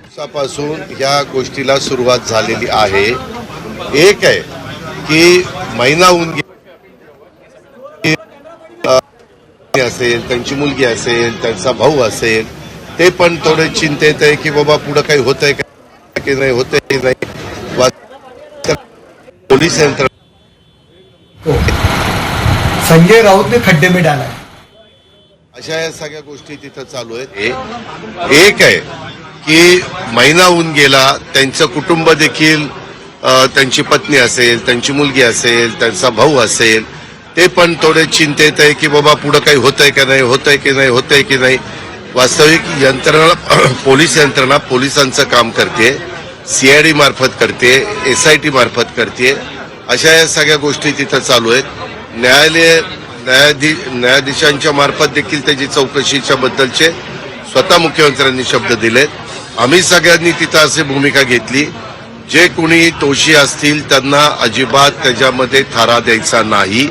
दिवसापासून ह्या गोष्टीला सुरुवात झालेली आहे। एक आहे की महिना होऊन असेल, त्यांची मुलगी असेल, त्यांचा भाऊ असेल, ते पण थोडे चिंतेत आहे की बाबा पुढे काही होतंय का की नाही, होतंय की नाही। पोलीस यंत्रणा संजय राउत ने खड्डे में डाला है, अशा या सगळ्या गोष्टी तिथं चालू आहेत। एक आहे की महिना होऊन गेला, त्यांचं कुटुंब देखील, त्यांची पत्नी असेल, त्यांची मुलगी असेल, त्यांचा भाऊ असेल, ते पण थोडे चिंतेत आहे की बाबा पुढे काही होतंय का नाही, होतंय की नाही, होतंय की नाही। वास्तविक यंत्रणा, पोलीस यंत्रणा पोलिसांचं काम करते, सीआयडी मार्फत करते, एसआयटी मार्फत करते। अशा या सगळ्या गोष्टी तिथं चालू आहेत। न्यायाधीशांच्या मार्फत देखील त्याची चौकशीच्या बद्दलचे स्वतः मुख्यमंत्र्यांनी शब्द दिलेत। आम्ही सगळ्यांनी तिथं अशी भूमिका घेतली, जे कोणी दोषी असतील त्यांना अजिबात त्याच्यामध्ये थारा द्यायचा नाही,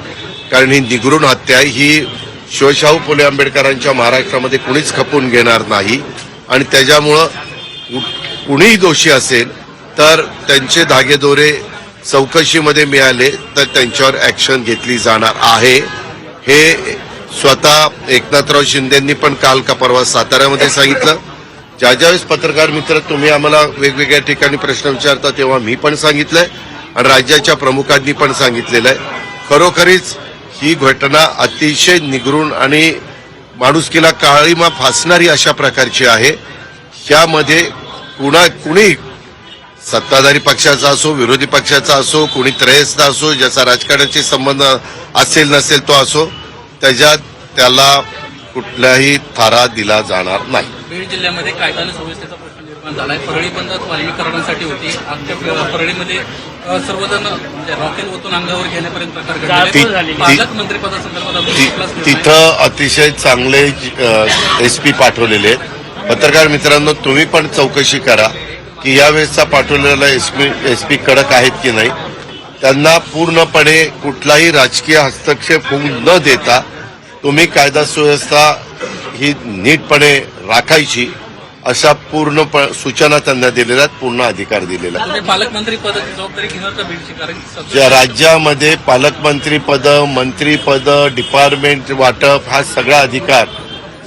कारण ही निगरूण हत्या ही शिवशाहू फुले आंबेडकरांच्या महाराष्ट्रामध्ये कुणीच खपून घेणार नाही। आणि त्याच्यामुळं कुणीही दोषी असेल तर त्यांचे धागेदोरे चौकशीमध्ये मिळाले तर त्यांच्यावर ऍक्शन घेतली जाणार आहे। हे स्वतः एकनाथराव शिंदेंनी पण काल का परवा साताऱ्यामध्ये सांगितलं। ज्यावेळेस पत्रकार मित्र तुम्ही आम्हाला वेगवेगळ्या ठिकाणी प्रश्न विचारता तेव्हा मी पण सांगितलंय आणि राज्याच्या प्रमुखांनी पण सांगितलेलं आहे। खरोखरीच ही घटना अतिशय निगरूण आणि माणुसकीला काळीमा फासणारी अशा प्रकारची आहे। यामध्ये कुणी सत्ताधारी पक्षाचा असो, विरोधी पक्षाचा असो, कुणी त्रयस्थ असो, ज्याचा राजकारणाशी संबंध असेल नसेल तो असो, त्याच्यात त्याला कुठलाही थारा दिला जाणार नाही। बीड जिल्ह्यामध्ये कायदा आणि सुव्यवस्थेचा प्रश्न निर्माण झालाय। परळी बंद वाल्मीकरणासाठी होती, अख्ख्या परळीमध्ये सर्वजण रॉकेल ओतून अंगावर घेण्यापर्यंत प्रकार घडले। पालकमंत्रीपदासंदर्भात तिथं अतिशय चांगले एसपी पाठवलेले आहेत। पत्रकार मित्रांनो, तुम्ही पण चौकशी करा की यावेळेसचा पाठवलेला एसपी कडक आहेत की नाही। त्यांना पूर्णपणे कुठलाही राजकीय हस्तक्षेप होऊ न देता तुम्ही कायदा सुव्यवस्था ही नीटपणे राखायची अशा पूर्ण सूचना त्यांना दिलेल्या आहेत, पूर्ण अधिकार दिलेला आहे। पालकमंत्री पदाची जबाबदारी घेणार का बीडची? कारण ज्या राज्यामध्ये पालकमंत्री पद, मंत्री पद, डिपार्टमेंट वाटप हा सगळा अधिकार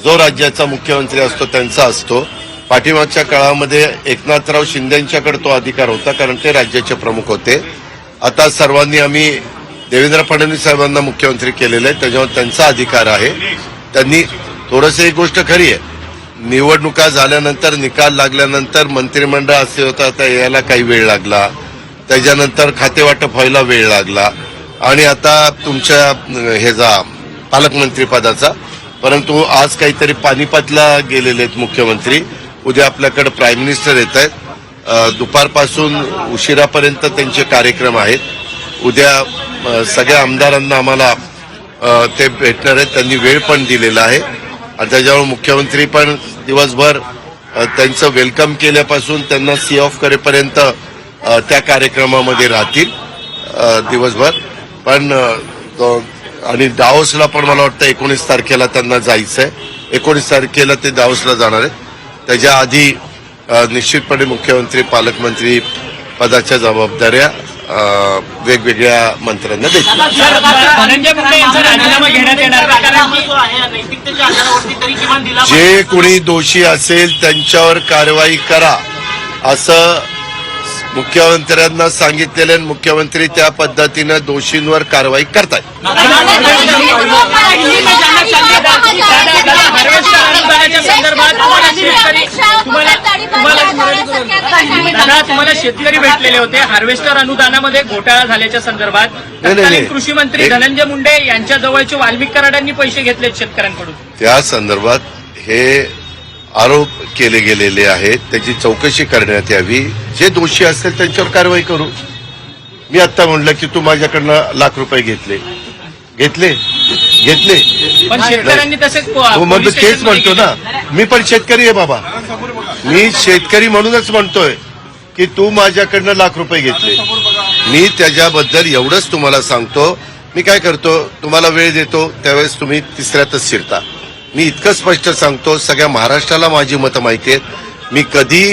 जो राज्याचा मुख्यमंत्री असतो त्यांचा असतो। पाठीमागच्या काळामध्ये एकनाथराव शिंदेंच्याकडे तो अधिकार होता, कारण ते राज्याचे प्रमुख होते। आता सर्वांनी आम्ही देवेंद्र फडणवीस साहेबांना मुख्यमंत्री केलेलं आहे, त्याच्यावर त्यांचा अधिकार आहे। त्यांनी थोडंसं एक गोष्ट खरी आहे, निवडणुका झाल्यानंतर, निकाल लागल्यानंतर मंत्रिमंडळ असे होतं, आता यायला काही वेळ लागला, त्याच्यानंतर खातेवाटप व्हायला वेळ लागला आणि आता तुमच्या ह्याचा पालकमंत्री पदाचा। परंतु आज काहीतरी पानिपतला गेलेले आहेत मुख्यमंत्री, उद्या आपल्याकडे प्राईम मिनिस्टर येत आहेत, दुपारपासून उशिरापर्यंत त्यांचे कार्यक्रम आहेत। उद्या सगळ्या आमदारांना आम्हाला ते भेटणार आहेत, त्यांनी वेळ पण दिलेला आहे आणि त्याच्यामुळे मुख्यमंत्री पण दिवसभर त्यांचं वेलकम केल्यापासून त्यांना सी ऑफ करेपर्यंत त्या कार्यक्रमामध्ये राहतील दिवसभर। पण आणि दाओसला पण मला वाटतं 19 तारखेला त्यांना जायचंय, 19 तारखेला ते दाओसला जाणार आहेत। त्याच्या आधी निश्चितपणे मुख्यमंत्री पालकमंत्री पदाच्या जबाबदाऱ्या वेगवेगळ्या मंत्र्यांना देतील। जे कोणी दोषी असेल त्यांच्यावर कारवाई करा असं मुख्यमंत्र्यांना सांगितलेलं, मुख्यमंत्री त्या पद्धतीनं दोषींवर कारवाई करतात। तुम्हाला शेतकरी भेटलेले होते, हार्वेस्टर अनुदानामध्ये घोटाळा झाल्याच्या संदर्भात तत्कालीन कृषी मंत्री धनंजय मुंडे यांच्या जवळचे वाल्मिक कराडांनी पैसे घेतलेत शेतकऱ्यांकडून। त्या संदर्भात हे आरोप केले गेलेले आहेत, त्याची चौकशी करण्यात यावी। जे दोषी असतील त्यांच्यावर कारवाई करू। मी आता म्हणलं की तू माझ्याकडनं लाख रुपये घेतले पण शेतकऱ्यांनी तसेच तेच म्हणतो ना, मी पण शेतकरी आहे बाबा, मी शेतकरी म्हणूनच म्हणतोय की तू माझ्याकडनं लाख रुपये घेतले। मी त्याच्याबद्दल एवढंच तुम्हाला सांगतो, मी काय करतो, तुम्हाला वेळ देतो त्यावेळेस तुम्ही तिसऱ्यातच शिरता। मी इतकं स्पष्ट सांगतो, सगळ्या महाराष्ट्राला माझी मतं माहिती आहेत, मी कधी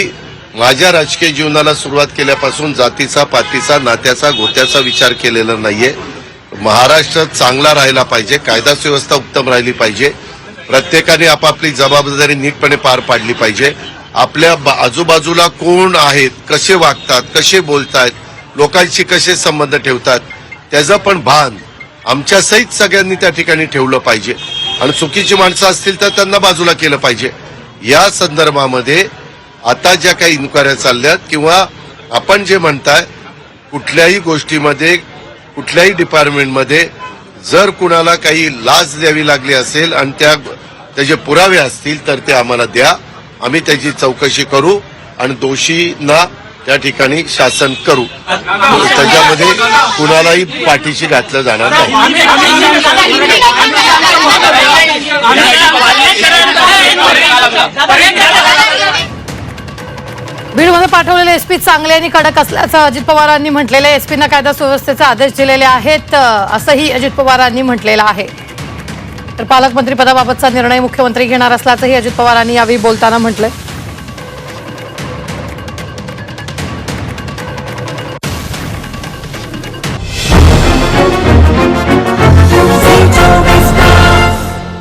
माझ्या राजकीय जीवनाला सुरुवात केल्यापासून जातीचा, पातीचा, नात्याचा, गोत्याचा विचार केलेला नाहीये. महाराष्ट्र चांगला राहिला पाहिजे, कायदा सुव्यवस्था उत्तम राहिली पाहिजे, प्रत्येकाने आपापली जबाबदारी नीटपणे पार पाडली पाहिजे. आपल्या आजूबाजूला कोण आहेत, कसे वागतात, कसे बोलतात, लोकांशी कसे संबंध ठेवतात, त्याचं पण भान आमच्या सहित सगळ्यांनी त्या ठिकाणी ठेवलं पाहिजे. आणि चुकीची माणसं असतील तर त्यांना बाजूला केलं पाहिजे. या संदर्भामध्ये आता ज्या काही इन्क्वायऱ्या चालल्यात किंवा आपण जे म्हणताय, कुठल्याही गोष्टीमध्ये, कुठल्याही डिपार्टमेंटमध्ये जर कुणाला काही लाच द्यावी लागली असेल आणि त्याचे पुरावे असतील तर ते आम्हाला द्या. आम्ही त्याची चौकशी करू आणि दोषींना त्या ठिकाणी शासन करू. त्याच्यामध्ये कुणालाही पाठीशी घातलं जाणार नाही. बीडमध्ये पाठवलेले एसपी चांगले आणि कडक असल्याचं अजित पवारांनी म्हटलेलं. एसपींना कायदा सुव्यवस्थेचे आदेश दिलेले आहेत असंही अजित पवारांनी म्हटलेलं आहे. तर पालकमंत्री पदाबाबतचा निर्णय मुख्यमंत्री घेणार असल्याचंही अजित पवारांनी यावेळी बोलताना म्हटलंय.